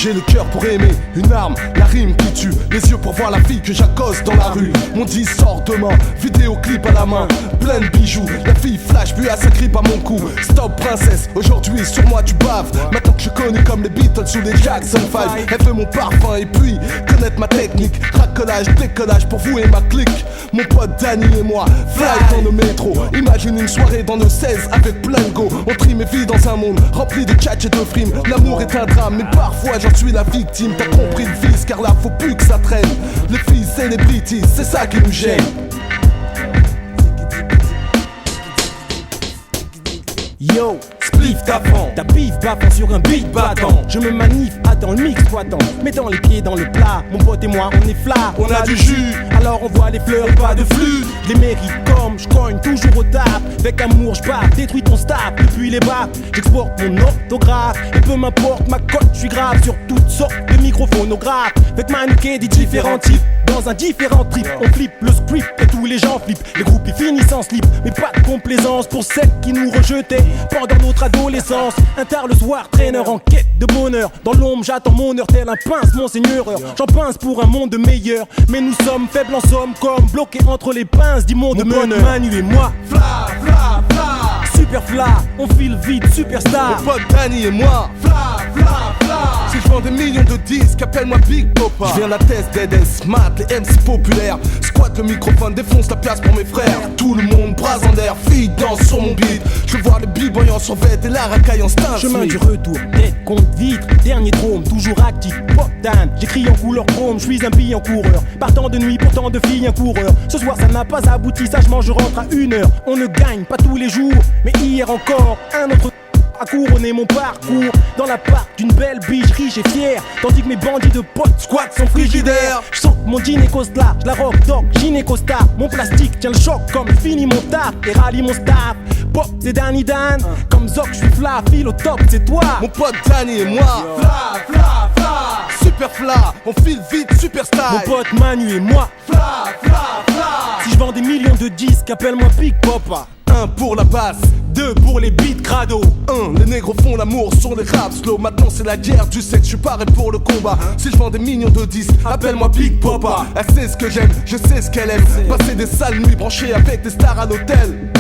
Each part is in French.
J'ai le cœur pour aimer, une arme, la rime qui tue. Les yeux pour voir la fille que j'accoste dans la rue. Mon disque sort demain, vidéoclip à la main, plein de bijoux. La fille flash, puis elle s'agrippe à mon cou. Stop princesse, aujourd'hui sur moi tu baves. Maintenant que je connais comme les Beatles ou les Jackson 5. Elle veut mon parfum et puis connaître ma technique. Racolage, décollage pour vous et ma clique. Mon pote Danny et moi, fly dans le métro. Imagine une soirée dans le 16 avec plein de go. On trie mes vies dans un monde rempli de tchatch et de frimes. L'amour est un drame, mais parfois j'en suis la victime. T'as compris le vice, car là faut plus que ça traîne. Les filles celebrities, c'est ça qui nous gêne. Yo, spliff d'avant, ta bif baffant sur un beat battant. Je me manif, attends le mix, toi attends. Mettons les pieds dans le plat, mon pote et moi on est flat. On a du jus, alors on voit les fleurs et pas de flux. Je les mérite comme je cogne toujours au tap. Avec amour je bats, détruis ton staff. Depuis les bacs, j'exporte mon orthographe. Et peu m'importe ma cote, je suis grave sur toutes sortes de microphonographes. Avec mannequin des différents types. Dans un différent trip, on flippe le script et tous les gens flippent. Les groupes ils finissent en slip, mais pas de complaisance pour celles qui nous rejetaient pendant notre adolescence. Un tard le soir, traîneur en quête de bonheur. Dans l'ombre j'attends mon heure tel un pince, monseigneur. J'en pince pour un monde meilleur, mais nous sommes faibles en somme, comme bloqués entre les pinces du monde meneur. Manu et moi, fla, fla, fla. Super fla, on file vite, superstar. Mon pote Danny et moi, fla, fla, fla. Si je vends des millions de disques, appelle-moi Big Papa. Je viens la tête d'Eden Smart, les MC populaires. Squatte le microphone, défonce la place pour mes frères. Tout le monde bras en l'air, filles dansent sur mon beat. Je vois le b-boy en survêt et la racaille en Stan Chemin Smith. du retour, tête contre vitre, dernier drôme, toujours actif, pop Dan. J'écris en couleur chrome, je suis un billet en coureur. Partant de nuit, pourtant de filles un coureur. Ce soir ça n'a pas abouti, sagement je rentre à 1h. On ne gagne pas tous les jours, mais hier encore, un autre à couronner mon parcours dans l'appart d'une belle biche riche et fière. Tandis que mes bandits de potes squattent son frigidaire. Je sens mon gynécoste là, je la rock dog, gynécostar. Mon plastique tient le choc comme fini mon taf et rallie mon staff. Pop c'est Danny Dan, comme Zoc je suis fla, file au top c'est toi. Mon pote Danny et moi, fla, fla, fla. Super fla, on file vite, super style. Mon pote Manu et moi, fla, fla, fla. Si je vends des millions de disques, appelle-moi Big Papa. 1 pour la basse, 2 pour les beats crado. 1, les négros font l'amour sur les raps slow. Maintenant c'est la guerre du sexe, je suis paré pour le combat. Si je vends des millions de disques, appelle-moi Big Papa. Elle sait ce que j'aime, je sais ce qu'elle aime. Passer des sales nuits branchées avec des stars à l'hôtel.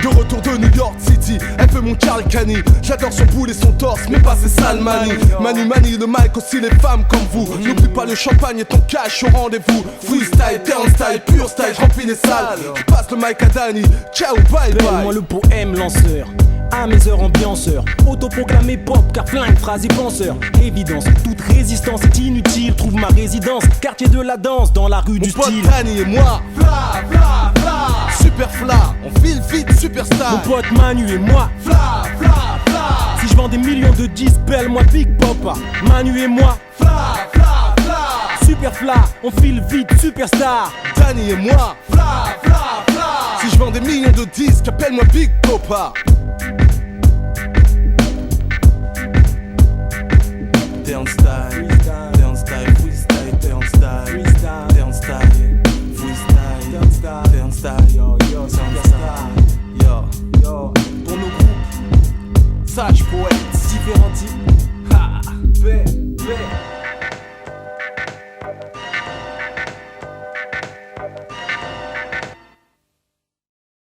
De retour de New York City, elle veut mon Carl Cani. J'adore son boule et son torse, mais pas ses sales manies. Manu manie le mic, aussi les femmes comme vous. N'oublie pas le champagne et ton cash au rendez-vous. Freestyle, turnstyle, pure style, j'remplis les salles. Je passe le mic à Danny, ciao, bye bye. Moi le poème lanceur, à mes heures ambianceur. Autoproclamé pop, car flingue, phrase et penseur. Évidence, toute résistance est inutile. Trouve ma résidence, quartier de la danse, dans la rue du mon style. Mon pote Danny et moi, fla, fla, fla. Super fla, on file vite, super style. Mon pote Manu et moi, fla, fla, fla. Si je vends des millions de disques, belle-moi Big Papa. Manu et moi, fla, fla, fla. Super fla, on file vite, superstar. Danny et moi, fla, fla, fla. Si je vends des millions de disques, appelle-moi Big Papa. Turnstyle, turnstyle, freestyle, turnstyle, turnstyle, freestyle, turnstyle, yo, yo, turnstyle, yo, yo. Pour nos groupes, sage poète, différents types, ha,